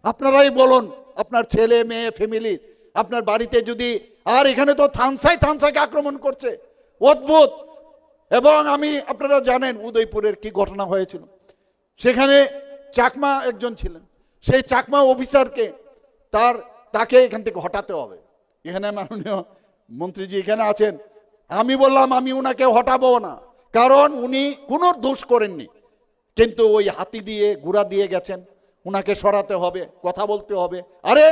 আপনারাই বলুন, আপনার ছেলে মেয়ে ফ্যামিলি আপনার বাড়িতে যদি, আর এখানে তো থানসাইকে আক্রমণ করছে, অদ্ভুত। এবং আপনারা জানেন উদয়পুরের কি ঘটনা হয়েছিল, সেখানে চাকমা একজন ছিলেন, সেই চাকমা অফিসারকে তাকে এখান থেকে হটাতে হবে। এখানে মাননীয় মন্ত্রীজি এখানে আছেন, আমি বললাম আমি উনাকে হটাবো না, কারণ উনি কোনো দোষ করেননি, কিন্তু ওই হাতি দিয়ে গুড়া দিয়ে গেছেন, উনাকে সরাতে হবে, কথা বলতে হবে। আরে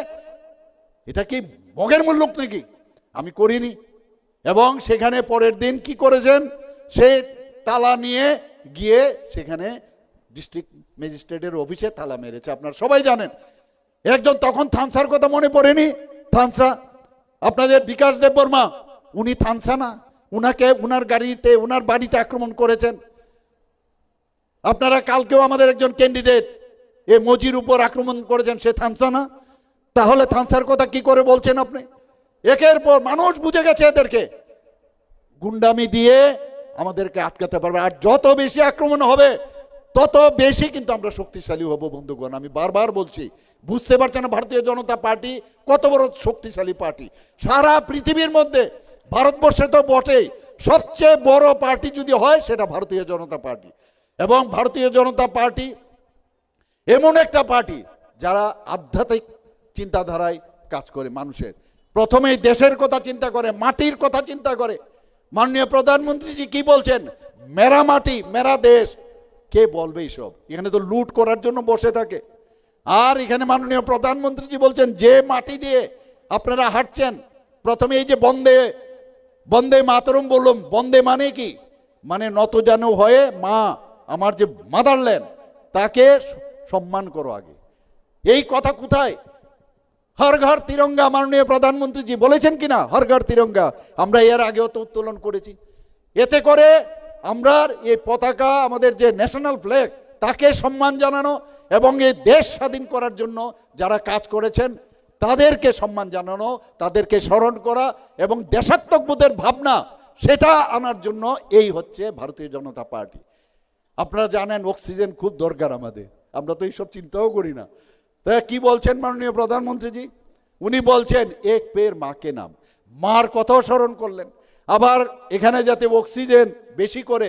এটা কি মগের মুল্লুক নাকি? আমি করিনি। এবং সেখানে পরের দিন কি করেছেন, সে তালা নিয়ে গিয়ে সেখানে ডিস্ট্রিক্ট ম্যাজিস্ট্রেটের অফিসে তালা মেরেছে, আপনারা সবাই জানেন। একজন তখন থানসার কথা মনে পড়েনি, থানসা আপনাদের বিকাশ দেববর্মা, উনি থানসা না? উনার গাড়িতে উনার বাড়িতে আক্রমণ করেছেন। আপনারা কালকেও আমাদের একজন ক্যান্ডিডেট এ মজির উপর আক্রমণ করেছেন, সে থানসা না? তাহলে থানসার কথা কি করে বলছেন আপনি? একের পর মানুষ বুঝে গেছে এদেরকে গুন্ডামি দিয়ে আমাদেরকে আটকাতে পারবে, আর যত বেশি আক্রমণ হবে তত বেশি কিন্তু আমরা শক্তিশালী হব। বন্ধুগণ, আমি বারবার বলছি, বুঝতে পারছেন না ভারতীয় জনতা পার্টি কত বড় শক্তিশালী পার্টি? সারা পৃথিবীর মধ্যে, ভারতবর্ষে তো বটেই, সবচেয়ে বড় পার্টি যদি হয় সেটা ভারতীয় জনতা পার্টি। এবং ভারতীয় জনতা পার্টি এমন একটা পার্টি যারা আধ্যাত্মিক চিন্তাধারায় কাজ করে, মানুষের প্রথমেই দেশের কথা চিন্তা করে, মাটির কথা চিন্তা করে। মাননীয় প্রধানমন্ত্রীজি কি বলছেন, মেরা মাটি মেরা দেশ। কে বলবে এইসব? এখানে তো লুট করার জন্য বসে থাকে। আর এখানে মাননীয় প্রধানমন্ত্রীজি বলছেন যে মাটি দিয়ে আপনারা হাঁটছেন, প্রথমে এই যে বন্দে মাতরম বললাম, বন্দে মানে কি? মানে নতজানু হয়ে মা, আমার যে মাদারল্যান্ড, তাকে সম্মান করো আগে। এই কথা কোথায়? হর ঘর তিরঙ্গা মাননীয় প্রধানমন্ত্রীজি বলেছেন কিনা? হর ঘর তিরঙ্গা আমরা এর আগেও তো উত্তোলন করেছি। এতে করে আমরা এই পতাকা, আমাদের যে ন্যাশনাল ফ্ল্যাগ, তাকে সম্মান জানানো এবং এই দেশ স্বাধীন করার জন্য যারা কাজ করেছেন তাদেরকে সম্মান জানানো, তাদেরকে স্মরণ করা এবং দেশাত্মবোধের ভাবনা সেটা আনার জন্য এই হচ্ছে ভারতীয় জনতা পার্টি। আপনারা জানেন অক্সিজেন খুব দরকার আমাদের, আমরা তো এইসব চিন্তাও করি না। তাই কি বলছেন মাননীয় প্রধানমন্ত্রীজি? উনি বলছেন এক পের মাকে নাম, মার কথাও স্মরণ করলেন। আবার এখানে যাতে অক্সিজেন বেশি করে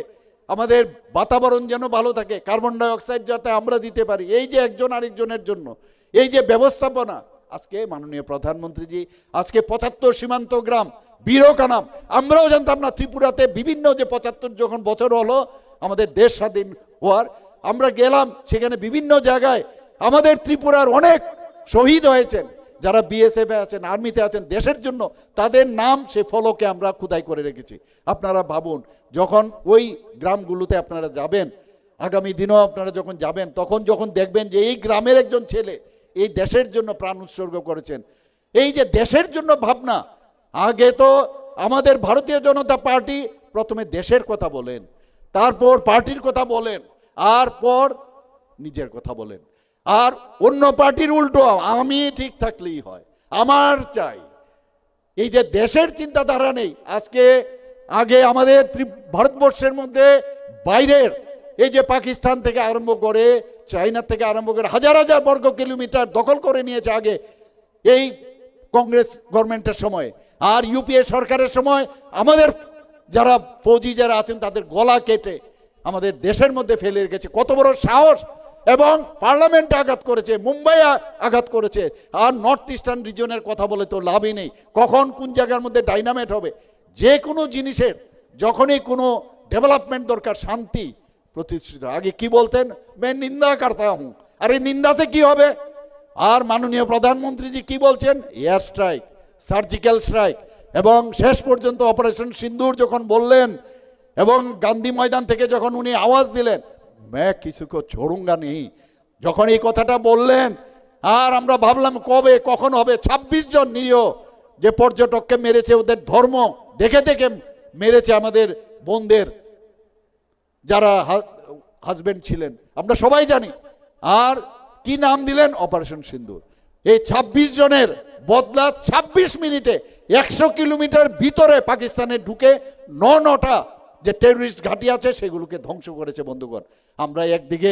আমাদের বাতাবরণ যেন ভালো থাকে, কার্বন ডাই অক্সাইড যাতে আমরা দিতে পারি, এই যে একজন আরেকজনের জন্য এই যে ব্যবস্থাপনা, আজকে মাননীয় প্রধানমন্ত্রীজি আজকে 75 সীমান্ত গ্রাম বীরকানাম, আমরাও জানতাম না ত্রিপুরাতে বিভিন্ন যে 75 যখন বছর হলো আমাদের দেশ স্বাধীন হওয়ার, আমরা গেলাম সেখানে বিভিন্ন জায়গায় আমাদের ত্রিপুরার অনেক শহীদ হয়েছেন, যারা বিএসএফে আছেন, আর্মিতে আছেন, দেশের জন্য তাদের নাম সে ফলকে আমরা খোদাই করে রেখেছি। আপনারা ভাবুন, যখন ওই গ্রামগুলোতে আপনারা যাবেন, আগামী দিনেও আপনারা যখন যাবেন, তখন যখন দেখবেন যে এই গ্রামের একজন ছেলে এই দেশের জন্য প্রাণ উৎসর্গ করেছেন, এই যে দেশের জন্য ভাবনা। আগে তো আমাদের ভারতীয় জনতা পার্টি প্রথমে দেশের কথা বলেন, তারপর পার্টির কথা বলেন, আর পর নিজের কথা বলেন। আর অন্য পার্টির উল্টো, আমি ঠিক থাকলেই হয়, আমার চাই। এই যে দেশের চিন্তাধারা নেই। আগে আমাদের ভারতবর্ষের মধ্যে বাইরের এই যে পাকিস্তান থেকে আরম্ভ করে, চায়না থেকে আরম্ভ করে হাজার হাজার বর্গ কিলোমিটার দখল করে নিয়েছে আগে এই কংগ্রেস গভর্নমেন্টের সময়। আর ইউপিএ সরকারের সময় আমাদের যারা ফৌজি যারা আছেন তাদের গলা কেটে আমাদের দেশের মধ্যে ফেলে রেখেছে। কত বড় সাহস! এবং পার্লামেন্টে আঘাত করেছে, মুম্বাই আঘাত করেছে। আর নর্থ ইস্টার্ন রিজনের কথা বলে তো লাভই নেই, কখন কোন জায়গার মধ্যে ডাইনামেট হবে। যে কোনো জিনিসের যখনই কোনো ডেভেলপমেন্ট দরকার, শান্তি প্রতিষ্ঠিত, আগে কি বলতেন, मैं निंदा करता हूं। আরে নিন্দা সে কি হবে? আর মাননীয় প্রধানমন্ত্রীজি কি বলছেন, এয়ার স্ট্রাইক, সার্জিক্যাল স্ট্রাইক, এবং শেষ পর্যন্ত অপারেশন সিন্দুর যখন বললেন এবং গান্ধী ময়দান থেকে যখন উনি আওয়াজ দিলেন, मैं किसी को छोड़ूंगा नहीं, যখন এই কথাটা বললেন, আর আমরা ভাবলাম কবে কখন হবে। 26 জন নিরীহ যে পর্যটককে মেরেছে, ওদের ধর্ম দেখে দেখে মেরেছে, আমাদের বোনদের যারা হাজবেন্ড ছিলেন, আমরা সবাই জানি। আর কি নাম দিলেন, অপারেশন সিন্দুর। এই 26 জনের বদলা 26 মিনিটে 100 কিলোমিটার ভিতরে পাকিস্তানে ঢুকে 9টা যে টেররিস্ট ঘাঁটি আছে সেগুলোকে ধ্বংস করেছে। বন্ধুগণ, আমরা একদিকে